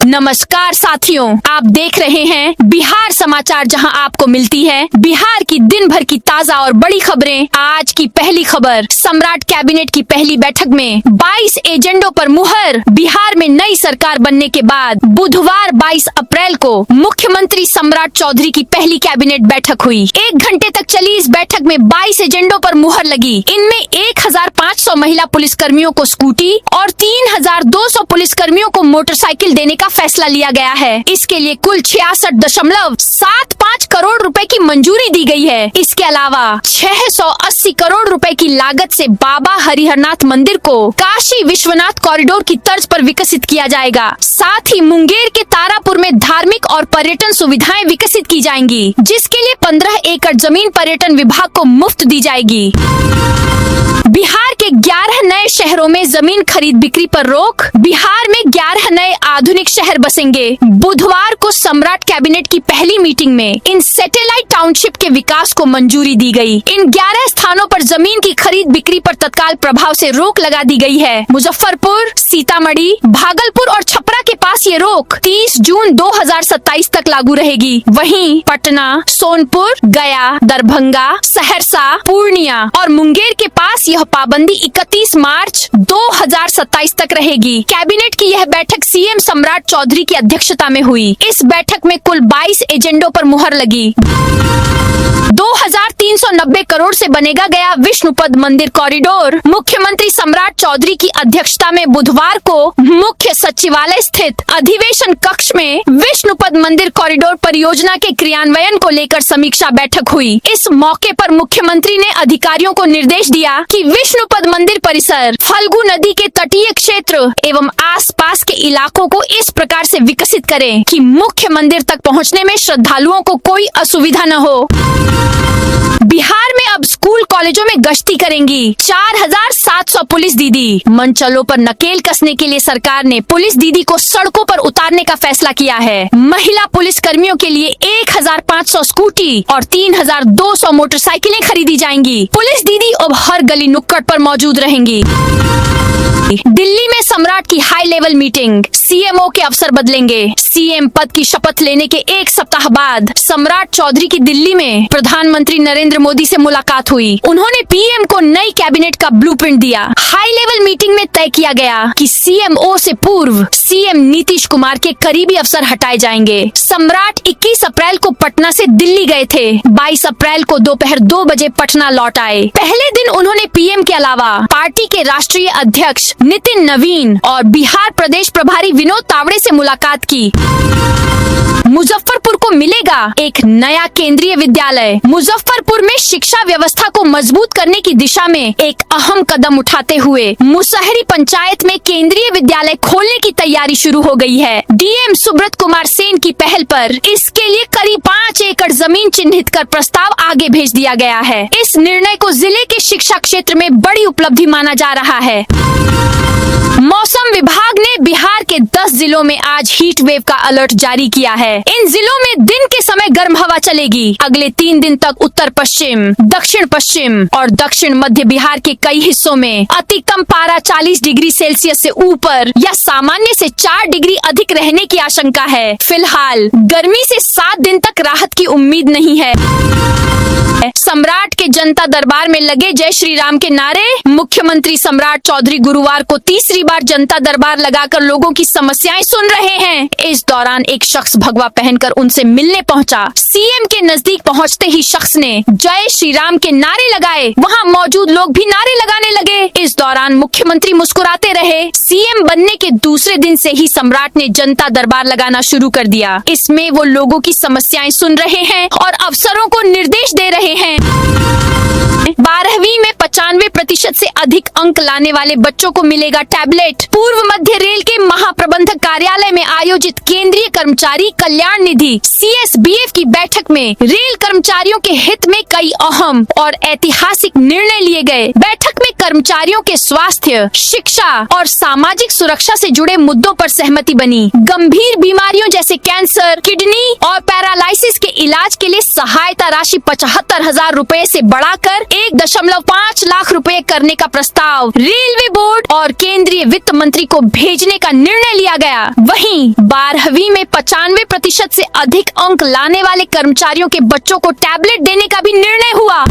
नमस्कार साथियों, आप देख रहे हैं बिहार समाचार, जहां आपको मिलती है बिहार की दिन भर की ताजा और बड़ी खबरें। आज की पहली खबर, सम्राट कैबिनेट की पहली बैठक में 22 एजेंडों पर मुहर। बिहार में नई सरकार बनने के बाद बुधवार 22 अप्रैल को मुख्यमंत्री सम्राट चौधरी की पहली कैबिनेट बैठक हुई। 1 घंटे तक चली इस बैठक में 22 एजेंडों पर मुहर लगी। इनमें 1500 महिला पुलिसकर्मियों को स्कूटी और 3200 पुलिसकर्मियों को मोटरसाइकिल देने का फैसला लिया गया है। इसके लिए कुल 66.75 करोड़ रुपए की मंजूरी दी गई है। इसके अलावा 680 करोड़ रुपए की लागत से बाबा हरिहरनाथ मंदिर को काशी विश्वनाथ कॉरिडोर की तर्ज पर विकसित किया जाएगा। साथ ही मुंगेर के तारापुर में धार्मिक और पर्यटन सुविधाएं विकसित की जाएंगी, जिसके लिए 15 एकड़ जमीन पर्यटन विभाग को मुफ्त दी जाएगी। बिहार के 11 नए शहरों में जमीन खरीद बिक्री पर रोक। बिहार में 11 नए आधुनिक शहर बसेंगे। बुधवार को सम्राट कैबिनेट की पहली मीटिंग में इन सैटेलाइट टाउनशिप के विकास को मंजूरी दी गई। इन 11 स्थानों पर जमीन की खरीद बिक्री पर तत्काल प्रभाव से रोक लगा दी गई है। मुजफ्फरपुर, सीतामढ़ी, भागलपुर और छपरा के पास ये रोक 30 जून 2027 तक लागू रहेगी। वहीं पटना, सोनपुर, गया, दरभंगा, सहरसा, पूर्णिया और मुंगेर के पास यह पाबंदी 31 मार्च 2027 तक रहेगी। कैबिनेट की यह बैठक सीएम सम्राट चौधरी की अध्यक्षता में हुई। इस बैठक में कुल 22 एजेंडों पर मुहर लगी। 2390 करोड़ से बनेगा गया विष्णुपद मंदिर कॉरिडोर। मुख्यमंत्री सम्राट चौधरी की अध्यक्षता में बुधवार को मुख्य सचिवालय स्थित अधिवेशन कक्ष में विष्णुपद मंदिर कॉरिडोर परियोजना के क्रियान्वयन को लेकर समीक्षा बैठक हुई। इस मौके पर मुख्यमंत्री ने अधिकारियों को निर्देश दिया कि विष्णुपद मंदिर परिसर, फल्गु नदी के तटीय क्षेत्र एवं आसपास के इलाकों को इस प्रकार से विकसित करें कि मुख्य मंदिर तक पहुंचने में श्रद्धालुओं को कोई असुविधा न हो। बिहार में अब स्कूल कॉलेजों में गश्ती करेंगी 4700 पुलिस दीदी। मनचलों पर नकेल कसने के लिए सरकार ने पुलिस दीदी को सड़कों पर उतारने का फैसला किया है। महिला पुलिस कर्मियों के लिए 1500 स्कूटी और 3200 मोटरसाइकिलें खरीदी जाएंगी। पुलिस दीदी अब हर गली नुक्कड़ पर मौजूद रहेंगी। दिल्ली में सम्राट की हाई लेवल मीटिंग, सीएमओ के अफसर बदलेंगे। सीएम पद की शपथ लेने के 1 सप्ताह बाद सम्राट चौधरी की दिल्ली में प्रधानमंत्री नरेंद्र मोदी से मुलाकात हुई। उन्होंने पीएम को नई कैबिनेट का ब्लूप्रिंट दिया। हाई लेवल मीटिंग में तय किया गया कि सीएमओ से पूर्व सीएम नीतीश कुमार के करीबी अफसर हटाए जाएंगे। सम्राट 21 अप्रैल को पटना से दिल्ली गए थे। 22 अप्रैल को दोपहर 2 बजे पटना लौट आए। पहले दिन उन्होंने पीएम के अलावा पार्टी के राष्ट्रीय अध्यक्ष नितिन नवीन और बिहार प्रदेश प्रभारी विनोद तावड़े से मुलाकात की। मुजफ्फरपुर को मिलेगा एक नया केंद्रीय विद्यालय। मुजफ्फरपुर में शिक्षा व्यवस्था को मजबूत करने की दिशा में एक अहम कदम उठाते हुए मुसहरी पंचायत में केंद्रीय विद्यालय खोलने की तैयारी शुरू हो गई है। डीएम सुब्रत कुमार सेन की पहल पर इसके लिए करीब 5 एकड़ जमीन चिन्हित कर प्रस्ताव आगे भेज दिया गया है। इस निर्णय को जिले के शिक्षा क्षेत्र में बड़ी उपलब्धि माना जा रहा है। मौसम विभाग ने बिहार के 10 जिलों में आज हीट वेव का अलर्ट जारी किया है। इन जिलों में दिन के समय गर्म हवा चलेगी। अगले 3 दिन तक उत्तर पश्चिम, दक्षिण पश्चिम और दक्षिण मध्य बिहार के कई हिस्सों में अति कम पारा 40 डिग्री सेल्सियस से ऊपर या सामान्य से 4 डिग्री अधिक रहने की आशंका है। फिलहाल गर्मी से 7 दिन तक राहत की उम्मीद नहीं है। सम्राट के जनता दरबार में लगे जय श्री राम के नारे। मुख्यमंत्री सम्राट चौधरी गुरुवार को तीसरी बार जनता दरबार लगाकर लोगों की समस्याएं सुन रहे हैं। इस दौरान एक शख्स भगवा पहनकर उनसे मिलने पहुंचा। सीएम के नजदीक पहुंचते ही शख्स ने जय श्री राम के नारे लगाए। वहां मौजूद लोग भी नारे लगाने लगे। इस दौरान मुख्यमंत्री मुस्कुराते रहे। सीएम बनने के दूसरे दिन से ही सम्राट ने जनता दरबार लगाना शुरू कर दिया। इसमें वो लोगों की समस्याएं सुन रहे हैं और अफसरों को निर्देश दे रहे हैं। 12वीं में 95% से अधिक अंक लाने वाले बच्चों को मिलेगा टैबलेट। पूर्व मध्य रेल के महाप्रबंधक कार्यालय में आयोजित केंद्रीय कर्मचारी कल्याण कल्याण निधि CSBF की बैठक में रेल कर्मचारियों के हित में कई अहम और ऐतिहासिक निर्णय लिए गए। बैठक में कर्मचारियों के स्वास्थ्य, शिक्षा और सामाजिक सुरक्षा से जुड़े मुद्दों पर सहमति बनी। गंभीर बीमारियों जैसे कैंसर, किडनी और पैरालाइसिस के इलाज के लिए सहायता राशि 75,000 रुपए से बढ़ाकर 1.5 लाख रुपए करने का प्रस्ताव रेलवे बोर्ड और केंद्रीय वित्त मंत्री को भेजने का निर्णय लिया गया। वहीं 12वीं में 95% से अधिक अंक लाने वाले कर्मचारियों के बच्चों को टैबलेट देने का भी निर्णय हुआ।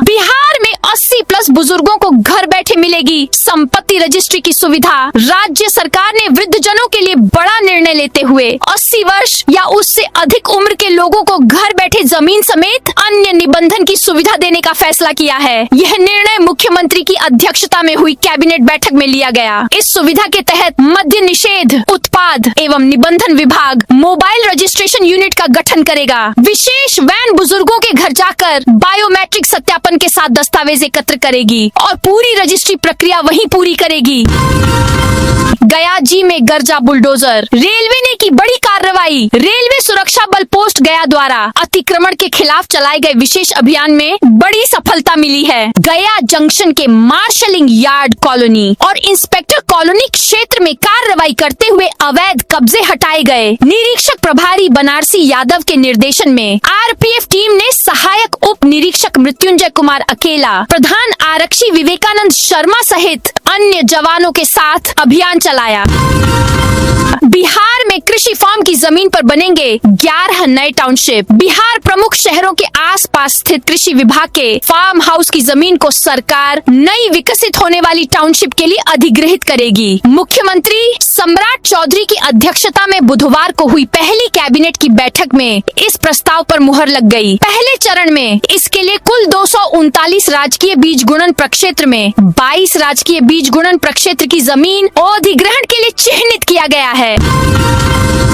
बिहार में 80+ बुजुर्गों को घर बैठे मिलेगी संपत्ति रजिस्ट्री की सुविधा। राज्य सरकार ने वृद्धजनों के लिए बड़ा निर्णय लेते हुए 80 वर्ष या उससे अधिक उम्र के लोगों को घर बैठे जमीन समेत अन्य निबंधन की सुविधा देने का फैसला किया है। यह निर्णय मुख्यमंत्री की अध्यक्षता में हुई कैबिनेट बैठक में लिया गया। इस सुविधा के तहत मद्य निषेध, उत्पाद एवं निबंधन विभाग मोबाइल रजिस्ट्रेशन यूनिट का गठन करेगा। विशेष वैन बुजुर्गों के घर जाकर बायोमेट्रिक सत्यापन के साथ दस्तावेज एकत्र करेगी और पूरी रजिस्ट्री प्रक्रिया वहीं पूरी करेगी। गया जी में गरजा बुलडोजर, रेलवे ने की बड़ी कार्रवाई। रेलवे सुरक्षा बल पोस्ट गया द्वारा अतिक्रमण के खिलाफ चलाए गए विशेष अभियान में बड़ी सफलता मिली है। गया जंक्शन के मार्शलिंग यार्ड कॉलोनी और इंस्पेक्टर कॉलोनी क्षेत्र में कार्रवाई करते हुए अवैध कब्जे हटाए गए। निरीक्षक प्रभारी बनारसी यादव के निर्देशन में RPF टीम ने सहायक उप निरीक्षक मृत्युंजय कुमार अकेला, प्रधान आरक्षी विवेकानंद शर्मा सहित अन्य जवानों के साथ अभियान चलाया। बिहार में कृषि फार्म की जमीन पर बनेंगे 11 नए टाउनशिप। बिहार प्रमुख शहरों के आसपास स्थित कृषि विभाग के फार्म हाउस की जमीन को सरकार नई विकसित होने वाली टाउनशिप के लिए अधिग्रहित करेगी। मुख्यमंत्री सम्राट चौधरी की अध्यक्षता में बुधवार को हुई पहली कैबिनेट की बैठक में इस प्रस्ताव पर मुहर लग गई। पहले चरण में इसके लिए कुल 239 राजकीय बीज गुणन प्रक्षेत्र में 22 राजकीय बीज गुणन प्रक्षेत्र की जमीन अधिग्रहण के लिए चिन्हित किया गया है।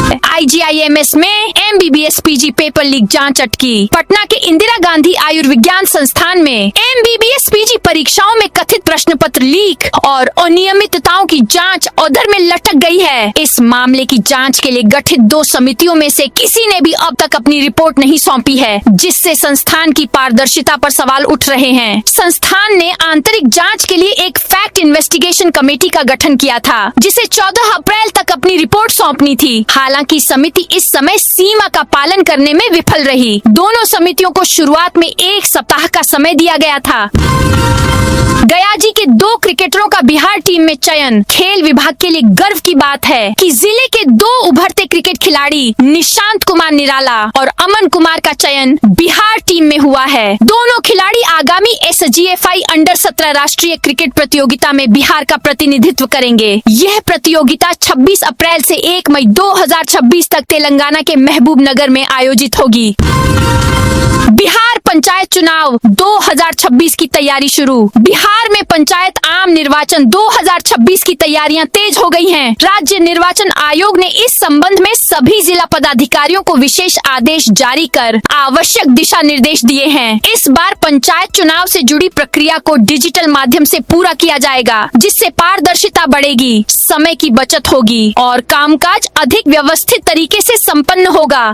IGIMS में MBBS PG पेपर लीक जांच अटकी। पटना के इंदिरा गांधी आयुर्विज्ञान संस्थान में MBBS PG परीक्षाओं में कथित प्रश्न पत्र लीक और अनियमितताओं की जांच उधर में लटक गई है। इस मामले की जांच के लिए गठित 2 समितियों में से किसी ने भी अब तक अपनी रिपोर्ट नहीं सौंपी है, जिससे संस्थान की पारदर्शिता पर सवाल उठ रहे हैं। संस्थान ने आंतरिक जांच के लिए एक फैक्ट इन्वेस्टिगेशन कमेटी का गठन किया था, जिसे 14 अप्रैल तक अपनी रिपोर्ट सौंपनी थी। हालांकि समिति इस समय सीमा का पालन करने में विफल रही। दोनों समितियों को शुरुआत में 1 सप्ताह का समय दिया गया था। गया जी के 2 क्रिकेटरों का बिहार टीम में चयन। खेल विभाग के लिए गर्व की बात है कि जिले के 2 उभरते क्रिकेट खिलाड़ी निशांत कुमार निराला और अमन कुमार का चयन बिहार टीम में हुआ है। दोनों खिलाड़ी आगामी SGFI अंडर 17 राष्ट्रीय क्रिकेट प्रतियोगिता में बिहार का प्रतिनिधित्व करेंगे। यह प्रतियोगिता 26 अप्रैल से 1 मई 2026 तक तेलंगाना के महबूबनगर में आयोजित होगी। बिहार पंचायत चुनाव 2026 की तैयारी शुरू। बिहार में पंचायत आम निर्वाचन 2026 की तैयारियां तेज हो गई हैं। राज्य निर्वाचन आयोग ने इस संबंध में सभी जिला पदाधिकारियों को विशेष आदेश जारी कर आवश्यक दिशा निर्देश दिए हैं। इस बार पंचायत चुनाव से जुड़ी प्रक्रिया को डिजिटल माध्यम से पूरा किया जाएगा, जिससे पारदर्शिता बढ़ेगी, समय की बचत होगी और कामकाज अधिक व्यवस्थित तरीके से संपन्न होगा।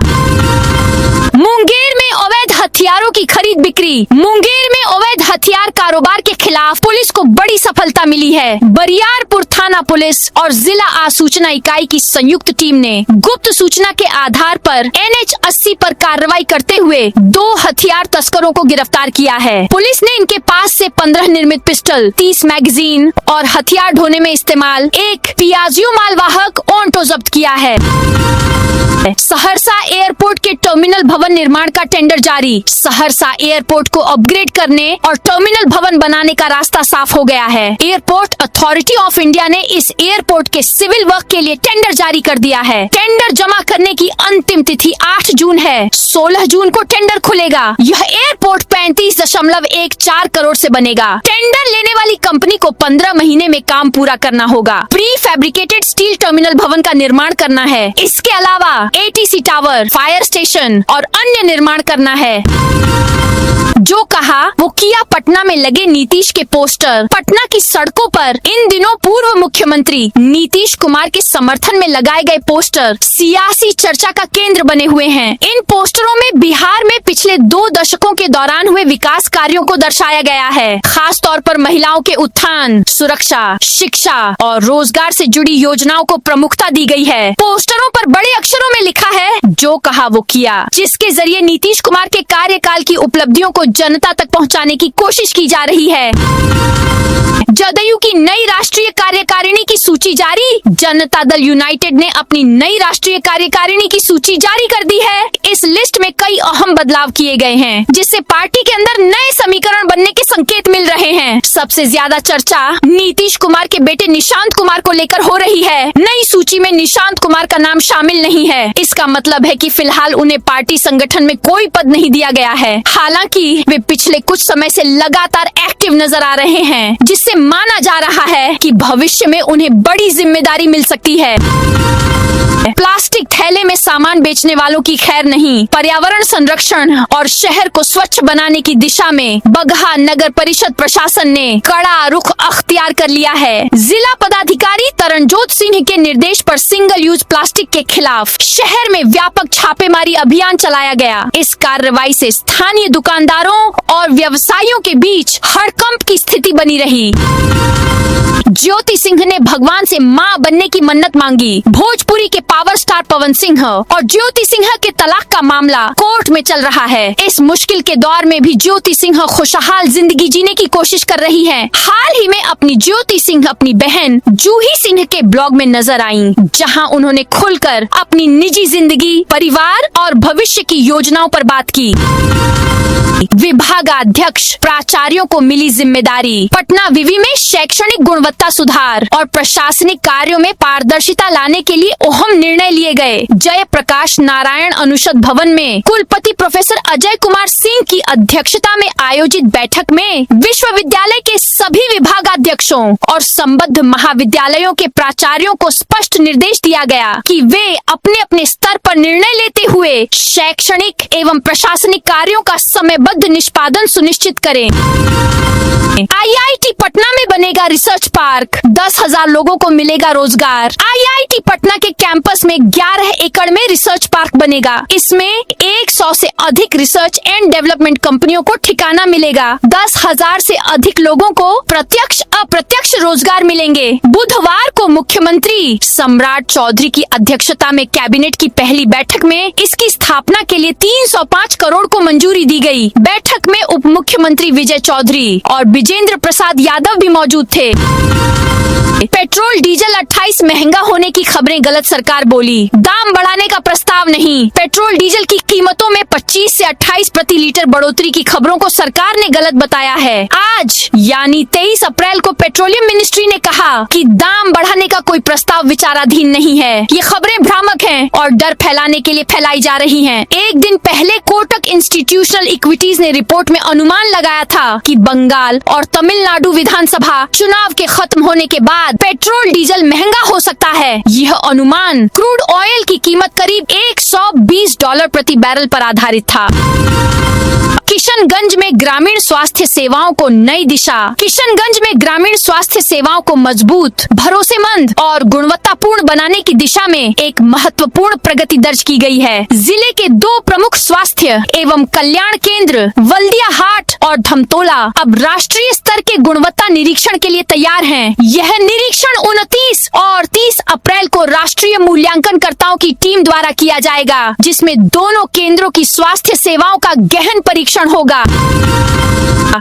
मुंगेर में अवैध हथियारों की खरीद बिक्री। मुंगेर में अवैध हथियार कारोबार के खिलाफ पुलिस को बड़ी सफलता मिली है। बरियारपुर थाना पुलिस और जिला आसूचना इकाई की संयुक्त टीम ने गुप्त सूचना के आधार पर NH 80 पर कार्रवाई करते हुए 2 हथियार तस्करों को गिरफ्तार किया है। पुलिस ने इनके पास से 15 निर्मित पिस्टल, 30 मैगजीन और हथियार ढोने में इस्तेमाल एक पियाजियो मालवाहक ऑन्टो जब्त किया है। सहरसा एयरपोर्ट के टर्मिनल भवन निर्माण का टेंडर जारी। सहरसा एयरपोर्ट को अपग्रेड करने और टर्मिनल भवन बनाने का रास्ता साफ हो गया है। एयरपोर्ट अथॉरिटी ऑफ इंडिया ने इस एयरपोर्ट के सिविल वर्क के लिए टेंडर जारी कर दिया है। टेंडर जमा करने की अंतिम तिथि 8 जून है। 16 जून को टेंडर खुलेगा। यह एयरपोर्ट 35.14 करोड़ से बनेगा। टेंडर लेने वाली कंपनी को 15 महीने में काम पूरा करना होगा। प्री फैब्रिकेटेड स्टील टर्मिनल भवन का निर्माण करना है। इसके अलावा ATC tower, fire fire station और अन्य निर्माण करना है। जो कहा वो किया। पटना में लगे नीतीश के पोस्टर। पटना की सड़कों पर इन दिनों पूर्व मुख्यमंत्री नीतीश कुमार के समर्थन में लगाए गए पोस्टर सियासी चर्चा का केंद्र बने हुए हैं। इन पोस्टरों में बिहार में पिछले 2 दशकों के दौरान हुए विकास कार्यों को दर्शाया गया है। खास तौर पर महिलाओं के उत्थान, सुरक्षा, शिक्षा और रोजगार से जुड़ी योजनाओं को प्रमुखता दी गई है। पोस्टरों पर बड़े अक्षरों में लिखा है, जो कहा वो किया, जिसके जरिए नीतीश कुमार के कार्यकाल की उपलब्धियों को जनता तक पहुंचाने की कोशिश की जा रही है। जदयू की नई राष्ट्रीय कार्यकारिणी की सूची जारी। जनता दल यूनाइटेड ने अपनी नई राष्ट्रीय कार्यकारिणी की सूची जारी कर दी है। इस लिस्ट में कई अहम बदलाव किए गए हैं, जिससे पार्टी के अंदर नए समीकरण बनने के संकेत मिल रहे हैं। सबसे ज्यादा चर्चा नीतीश कुमार के बेटे निशांत कुमार को लेकर हो रही है। नई सूची में निशांत कुमार का नाम शामिल नहीं है। इसका मतलब है कि फिलहाल उन्हें पार्टी संगठन में कोई पद नहीं दिया गया है। हालांकि वे पिछले कुछ समय से लगातार एक्टिव नजर आ रहे हैं, जिससे माना जा रहा है कि भविष्य में उन्हें बड़ी जिम्मेदारी मिल सकती है। प्लास्टिक थैले में सामान बेचने वालों की खैर नहीं। पर्यावरण संरक्षण और शहर को स्वच्छ बनाने की दिशा में बगहा नगर परिषद प्रशासन ने कड़ा रुख अख्तियार कर लिया है। जिला पदाधिकारी तरनजोत सिंह के निर्देश पर सिंगल यूज प्लास्टिक के खिलाफ शहर में व्यापक छापेमारी अभियान चलाया गया। इस कार्रवाई से स्थानीय दुकानदारों और व्यवसायियों के बीच हड़कंप की स्थिति बनी रही। ज्योति सिंह ने भगवान से मां बनने की मन्नत मांगी। भोजपुरी के पावर स्टार पवन सिंह और ज्योति सिंह के तलाक का मामला कोर्ट में चल रहा है। इस मुश्किल के दौर में भी ज्योति सिंह खुशहाल जिंदगी जीने की कोशिश कर रही हैं। हाल ही में अपनी ज्योति सिंह अपनी बहन जूही सिंह के ब्लॉग में नजर आईं, जहां उन्होंने खुलकर अपनी निजी जिंदगी, परिवार और भविष्य की योजनाओं पर बात की। विभागाध्यक्ष प्राचार्यों को मिली जिम्मेदारी। पटना विवि में शैक्षणिक गुणवत्ता सुधार और प्रशासनिक कार्यों में पारदर्शिता लाने के लिए अहम निर्णय लिए गए। जयप्रकाश नारायण अनुषद भवन में कुलपति प्रोफेसर अजय कुमार सिंह की अध्यक्षता में आयोजित बैठक में विश्वविद्यालय के सभी विभागाध्यक्षों और संबद्ध महाविद्यालयों के प्राचार्यों को स्पष्ट निर्देश दिया गया कि वे अपने अपने स्तर पर निर्णय लेते हुए शैक्षणिक एवं प्रशासनिक कार्यों का समयबद्ध निष्पादन सुनिश्चित करें। आईआईटी पटना में बनेगा रिसर्च पार्क। 10,000 लोगों को मिलेगा रोजगार। आईआईटी पटना के कैंपस में 11 एकड़ में रिसर्च पार्क बनेगा। इसमें 100 से अधिक रिसर्च एंड डेवलपमेंट कंपनियों को ठिकाना मिलेगा। 10,000 से अधिक लोगों को प्रत्यक्ष अप्रत्यक्ष रोजगार मिलेंगे। बुधवार को मुख्यमंत्री सम्राट चौधरी की अध्यक्षता में कैबिनेट की पहली बैठक में इसकी स्थापना के लिए 305 करोड़ को मंजूरी दी गई। बैठक में उप मुख्यमंत्री विजय चौधरी और विजेंद्र प्रसाद यादव भी मौजूद थे। पेट्रोल डीजल 28 महंगा होने की खबरें गलत। सरकार बोली दाम बढ़ाने का प्रस्ताव नहीं। पेट्रोल डीजल की कीमतों में 25 से 28 प्रति लीटर बढ़ोतरी की खबरों को सरकार ने गलत बताया है। आज यानी 23 अप्रैल को पेट्रोलियम मिनिस्ट्री ने कहा कि दाम बढ़ाने का कोई प्रस्ताव विचाराधीन नहीं है। ये खबरें भ्रामक हैं और डर फैलाने के लिए फैलाई जा रही हैं। एक दिन पहले कोटक इंस्टीट्यूशनल इक्विटीज ने रिपोर्ट में अनुमान लगाया था कि बंगाल और तमिलनाडु विधानसभा चुनाव के खत्म होने के बाद पेट्रोल डीजल महंगा हो सकता है। यह अनुमान क्रूड ऑयल की कीमत करीब $120 प्रति बैरल पर आधारित था। किशनगंज में ग्रामीण स्वास्थ्य सेवाओं को नई दिशा। किशनगंज में ग्रामीण स्वास्थ्य सेवाओं को मजबूत, भरोसेमंद और गुणवत्तापूर्ण बनाने की दिशा में एक महत्वपूर्ण प्रगति दर्ज की गई है। जिले के 2 प्रमुख स्वास्थ्य एवं कल्याण केंद्र वल्दिया हाट और धमतोला अब राष्ट्रीय स्तर के गुणवत्ता निरीक्षण के लिए तैयार हैं। यह निरीक्षण 29 और 30 अप्रैल को राष्ट्रीय मूल्यांकनकर्ताओं की टीम द्वारा किया जाएगा, जिसमें दोनों केंद्रों की स्वास्थ्य सेवाओं का गहन परीक्षण होगा।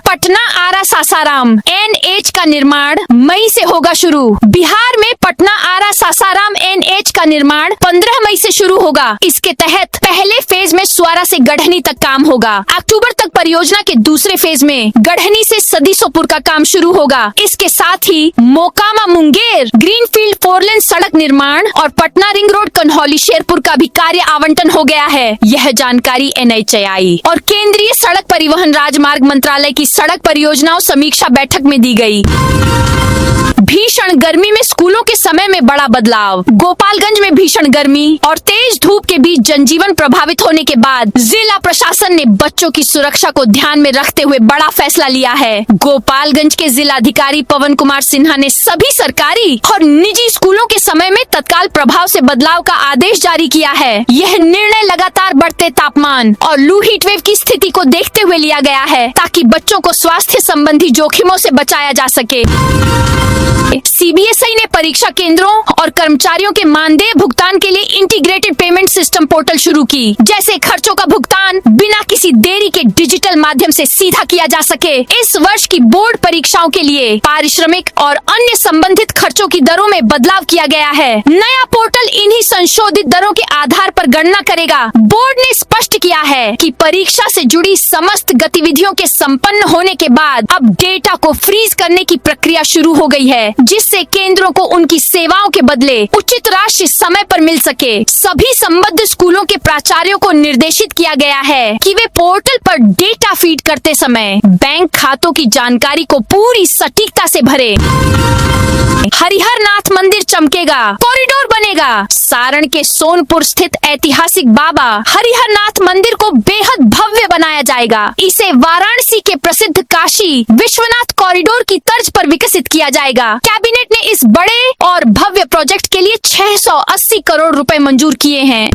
पटना आरा सासाराम NH का निर्माण मई से होगा शुरू। बिहार में पटना आरा सासाराम NH का निर्माण 15 मई से शुरू होगा। इसके तहत पहले फेज में सुआरा से गढ़नी तक काम होगा। अक्टूबर अक्टूबर तक परियोजना के दूसरे फेज में गढ़नी से सदीसोपुर का काम शुरू होगा। इसके साथ ही मोकामा मुंगेर ग्रीनफील्ड 4 लेन सड़क निर्माण और पटना रिंग रोड कन्हौली शेरपुर का भी कार्य आवंटन हो गया है। यह जानकारी NHAI और केंद्रीय सड़क परिवहन राजमार्ग मंत्रालय की सड़क परियोजनाओं समीक्षा बैठक में दी गई। भीषण गर्मी में स्कूलों के समय में बड़ा बदलाव। गोपालगंज में भीषण गर्मी और तेज धूप के बीच जनजीवन प्रभावित होने के बाद जिला प्रशासन ने बच्चों की सुरक्षा को ध्यान में रखते हुए बड़ा फैसला लिया है। गोपालगंज के जिलाधिकारी पवन कुमार सिन्हा ने सभी सरकारी और निजी स्कूलों के समय में तत्काल प्रभाव से बदलाव का आदेश जारी किया है। यह निर्णय लगातार बढ़ते तापमान और लू हीट वेव की स्थिति को देखते हुए लिया गया है, ताकि बच्चों को स्वास्थ्य संबंधी जोखिमों से बचाया जा सके। CBSI ने परीक्षा केंद्रों और कर्मचारियों के मानदेय भुगतान के लिए इंटीग्रेटेड पेमेंट सिस्टम पोर्टल शुरू की, जैसे खर्चों का भुगतान बिना किसी देरी के डिजिटल माध्यम से सीधा किया जा सके। इस वर्ष की बोर्ड परीक्षाओं के लिए पारिश्रमिक और अन्य संबंधित खर्चों की दरों में बदलाव किया गया है। नया पोर्टल इन्हीं संशोधित दरों के आधार पर गणना करेगा। बोर्ड ने स्पष्ट किया है कि परीक्षा से जुड़ी समस्त गतिविधियों के संपन्न होने के बाद अब डेटा को फ्रीज करने की प्रक्रिया शुरू हो गई है, जिससे केंद्रों को उनकी सेवाओं के बदले उचित राशि समय पर मिल सके। सभी संबद्ध स्कूलों के प्राचार्यों को निर्देशित किया गया है कि वे पोर्टल पर डेटा फीड करते समय बैंक खातों की जानकारी को पूरी सटीकता से भरे। हरिहर नाथ मंदिर चमकेगा, कॉरिडोर बनेगा। सारण के सोनपुर स्थित ऐतिहासिक बाबा हरिहर नाथ मंदिर को बेहद भव्य बनाया जाएगा। इसे वाराणसी के प्रसिद्ध काशी विश्वनाथ कॉरिडोर की तर्ज पर विकसित किया जाएगा। कैबिनेट ने इस बड़े और भव्य प्रोजेक्ट के लिए 680 करोड़ रुपए मंजूर किए हैं।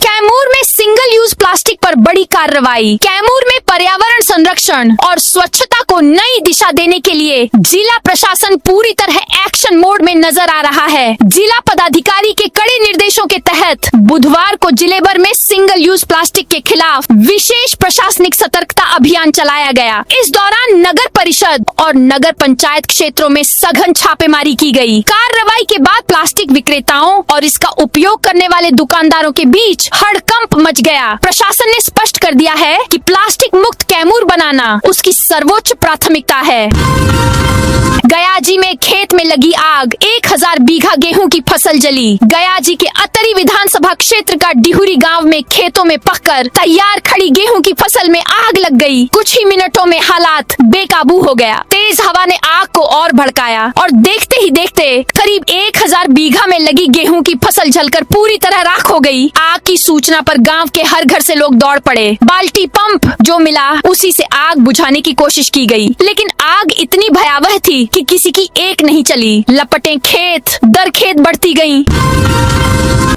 कैमूर में सिंगल यूज प्लास्टिक पर बड़ी कार्रवाई। कैमूर में पर्यावरण संरक्षण और स्वच्छता को नई दिशा देने के लिए जिला प्रशासन पूरी तरह एक्शन मोड में नजर आ रहा है। जिला पदाधिकारी के कड़े निर्देशों के तहत बुधवार को जिले भर में सिंगल यूज प्लास्टिक के खिलाफ विशेष प्रशासनिक सतर्कता अभियान चलाया गया। इस दौरान नगर परिषद और नगर पंचायत क्षेत्रों में सघन छापेमारी की गई। कार्रवाई के बाद प्लास्टिक विक्रेताओं और इसका उपयोग करने वाले दुकानदारों के बीच हड़कंप मच गया। प्रशासन ने स्पष्ट कर दिया है कि प्लास्टिक मुक्त कैमूर बनाना उसकी सर्वोच्च प्राथमिकता है। गयाजी में खेत में लगी आग, 1000 बीघा गेहूं की फसल जली। गयाजी के अतरी विधानसभा क्षेत्र का डिहुरी गांव में खेतों में पककर तैयार खड़ी गेहूं की फसल में आग लग गई। कुछ ही मिनटों में हालात बेकाबू हो गया। तेज हवा ने आग को और भड़काया और देखते ही देखते करीब 1000 बीघा में लगी गेहूं की फसल जलकर पूरी तरह राख हो गई। आग की सूचना पर गांव के हर घर से लोग दौड़ पड़े। बाल्टी पंप जो मिला उसी से आग बुझाने की कोशिश की गई, लेकिन आग इतनी भयावह थी कि किसी की एक नहीं चली। लपटें खेत दर खेत बढ़ती गईं।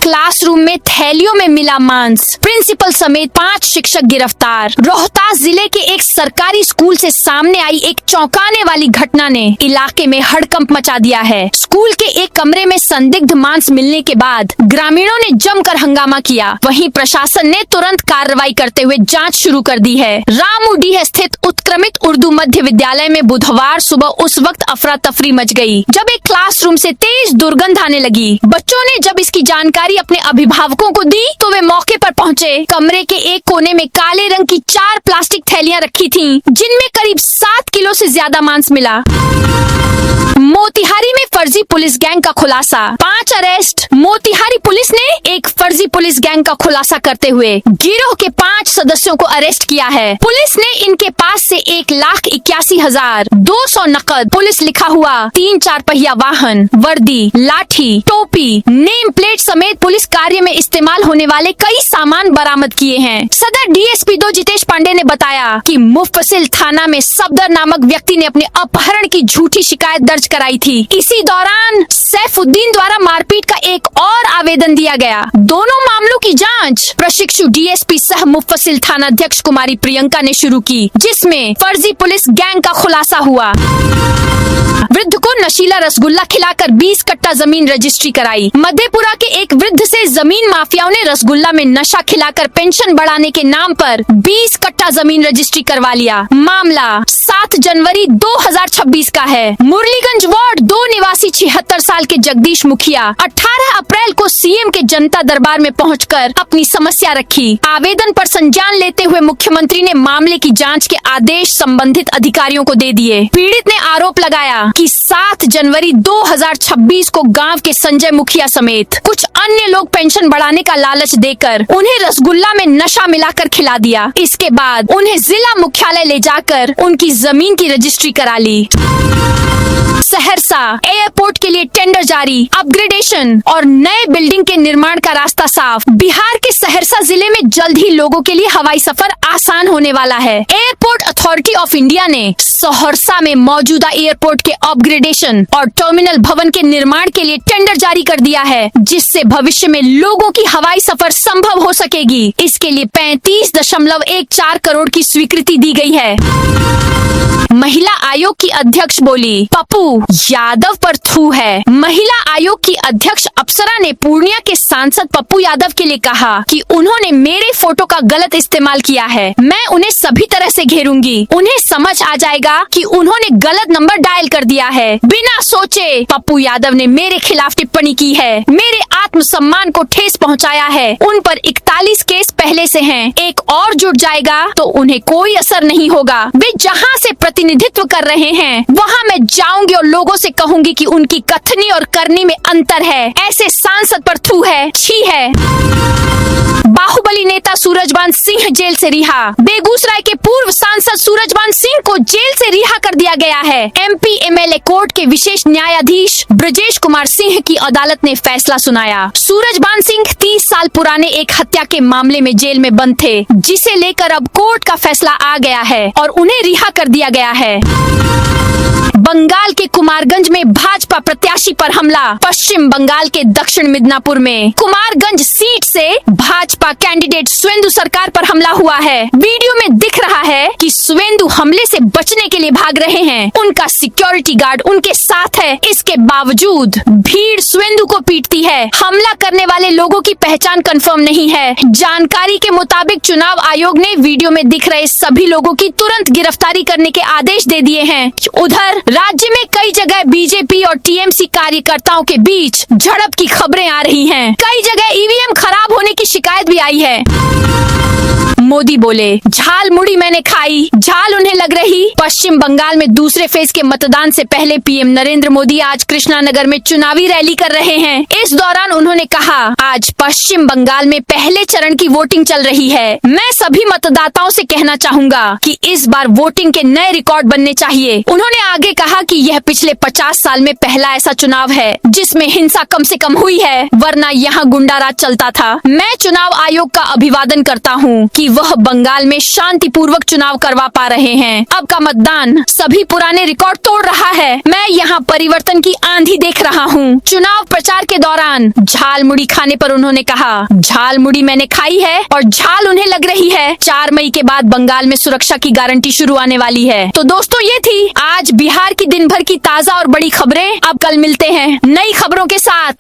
क्लासरूम में थैलियों में मिला मांस, प्रिंसिपल समेत 5 शिक्षक गिरफ्तार। रोहतास जिले के एक सरकारी स्कूल से सामने आई एक चौंकाने वाली घटना ने इलाके में हड़कंप मचा दिया है। स्कूल के एक कमरे में संदिग्ध मांस मिलने के बाद ग्रामीणों ने जमकर हंगामा किया। वहीं प्रशासन ने तुरंत कार्रवाई करते हुए जांच शुरू कर दी है। रामूडीह स्थित उत्क्रमित उर्दू मध्य विद्यालय में बुधवार सुबह उस वक्त अफरा तफरी मच गई जब एक क्लासरूम से तेज दुर्गंध आने लगी। बच्चों ने जब इसकी जानकारी अपने अभिभावकों को दी तो वे मौके पर पहुंचे। कमरे के एक कोने में काले रंग की 4 प्लास्टिक थैलियां रखी थीं, जिनमें करीब 7 किलो से ज्यादा मांस मिला। मोतिहारी में फर्जी पुलिस गैंग का खुलासा, 5 अरेस्ट। मोतिहारी पुलिस ने एक फर्जी पुलिस गैंग का खुलासा करते हुए गिरोह के 5 सदस्यों को अरेस्ट किया है। पुलिस ने इनके पास से 1,81,200 नकद, पुलिस लिखा हुआ 3 4 पहिया वाहन, वर्दी, लाठी, टोपी, नेम प्लेट समेत पुलिस कार्य में इस्तेमाल होने वाले कई सामान बरामद किए हैं। सदर DSP 2 जितेश पांडे ने बताया कि मुफस्सिल थाना में सफदर नामक व्यक्ति ने अपने अपहरण की झूठी शिकायत दर्ज कराई थी। इसी दौरान सैफुद्दीन द्वारा मारपीट का एक और आवेदन दिया गया। दोनों मामलों की जांच प्रशिक्षु DSP सह मुफस्सिल थाना अध्यक्ष कुमारी प्रियंका ने शुरू की, जिसमें फर्जी पुलिस गैंग का खुलासा हुआ। वृद्ध को नशीला रसगुल्ला खिलाकर 20 कट्टा जमीन रजिस्ट्री कराई। मधेपुरा के एक वृद्ध से जमीन माफियाओं ने रसगुल्ला में नशा खिलाकर पेंशन बढ़ाने के नाम पर 20 कट्टा जमीन रजिस्ट्री करवा लिया। मामला 7 जनवरी 2026 का है। मुरलीगंज वार्ड 2 निवासी 76 साल के जगदीश मुखिया 18 अप्रैल को सीएम के जनता दरबार में पहुंचकर अपनी समस्या रखी। आवेदन पर संज्ञान लेते हुए मुख्यमंत्री ने मामले की जांच के आदेश संबंधित अधिकारियों को दे दिए। पीड़ित ने आरोप लगाया कि 7 जनवरी 2026 को गांव के संजय मुखिया समेत कुछ अन्य लोग पेंशन बढ़ाने का लालच देकर उन्हें रसगुल्ला में नशा मिलाकर खिला दिया। इसके बाद उन्हें जिला मुख्यालय ले जाकर उनकी जमीन की रजिस्ट्री करा ली। सहरसा एयरपोर्ट के लिए टेंडर जारी, अपग्रेडेशन और नए बिल्डिंग के निर्माण का रास्ता साफ। बिहार के सहरसा जिले में जल्द ही लोगों के लिए हवाई सफर आसान होने वाला है। एयरपोर्ट अथॉरिटी ऑफ इंडिया ने सहरसा में मौजूदा एयरपोर्ट के अपग्रेडेशन और टर्मिनल भवन के निर्माण के लिए टेंडर जारी कर दिया है, जिससे भविष्य में लोगों की हवाई सफर संभव हो सकेगी। इसके लिए 35.14 करोड़ की स्वीकृति दी गई है। महिला आयोग की अध्यक्ष बोली, पप्पू यादव पर थू है। महिला आयोग की अध्यक्ष अप्सरा ने पूर्णिया के सांसद पप्पू यादव के लिए कहा कि उन्होंने मेरे फोटो का गलत इस्तेमाल किया है। मैं उन्हें सभी तरह से घेरूंगी। उन्हें समझ आ जाएगा कि उन्होंने गलत नंबर डायल कर दिया है। बिना सोचे पप्पू यादव ने मेरे खिलाफ टिप्पणी की है, मेरे आत्मसम्मान को ठेस पहुंचाया है। उन पर 41 केस पहले से हैं। एक और जुड़ जाएगा तो उन्हें कोई असर नहीं होगा। वे जहां से प्रतिनिधित्व कर रहे हैं वहां मैं जाऊंगी और लोगों से कहूंगी कि उनकी कथनी और करनी में अंतर है। ऐसे सांसद पर थू है, छी है। बाहुबली नेता सूरजबान सिंह जेल से रिहा। बेगूसराय के पूर्व सांसद सूरजबान सिंह को जेल से रिहा कर दिया गया है। एमपी एमएलए कोर्ट के विशेष न्यायाधीश ब्रजेश कुमार सिंह की अदालत ने फैसला सुनाया। सूरजबान सिंह 30 साल पुराने एक हत्या के मामले में जेल में बंद थे, जिसे लेकर अब कोर्ट का फैसला आ गया है और उन्हें रिहा कर दिया गया है। बंगाल के कुमारगंज में भाजपा प्रत्याशी पर हमला। पश्चिम बंगाल के दक्षिण मिदनापुर में कुमारगंज सीट से भाजपा कैंडिडेट सुवेंदु सरकार पर हमला हुआ है। वीडियो में दिख रहा है कि सुवेंदु हमले से बचने के लिए भाग रहे हैं। उनका सिक्योरिटी गार्ड उनके साथ है। इसके बावजूद भीड़ सुवेंदु को पीटती है। हमला करने वाले लोगों की पहचान कंफर्म नहीं है। जानकारी के मुताबिक चुनाव आयोग ने वीडियो में दिख रहे सभी लोगों की तुरंत गिरफ्तारी करने के आदेश दे दिए हैं। उधर राज्य में कई जगह बीजेपी और टीएमसी कार्यकर्ताओं के बीच झड़प की खबरें आ रही हैं। कई जगह ईवीएम खराब होने की शिकायत भी आई है। मोदी बोले, झाल मुड़ी मैंने खाई, झाल उन्हें लग रही। पश्चिम बंगाल में दूसरे फेज के मतदान से पहले पीएम नरेंद्र मोदी आज कृष्णानगर में चुनावी रैली कर रहे हैं। इस दौरान उन्होंने कहा, आज पश्चिम बंगाल में पहले चरण की वोटिंग चल रही है। मैं सभी मतदाताओं से कहना चाहूंगा कि इस बार वोटिंग के नए रिकॉर्ड बनने चाहिए। उन्होंने आगे कहा कि यह पिछले 50 साल में पहला ऐसा चुनाव है जिसमें हिंसा कम से कम हुई है, वरना यहाँ गुंडाराज चलता था। मैं चुनाव आयोग का अभिवादन करता हूँ कि वह बंगाल में शांतिपूर्वक चुनाव करवा पा रहे हैं। अब का मतदान सभी पुराने रिकॉर्ड तोड़ रहा है। मैं यहाँ परिवर्तन की आंधी देख रहा हूँ। चुनाव प्रचार के दौरान झाल मुड़ी खाने पर उन्होंने कहा, झाल मुड़ी मैंने खाई है और झाल उन्हें लग रही है। 4 मई के बाद बंगाल में सुरक्षा की गारंटी शुरू आने वाली है। तो दोस्तों, ये थी आज बिहार की दिन भर की ताजा और बड़ी खबरें। अब कल मिलते हैं नई खबरों के साथ।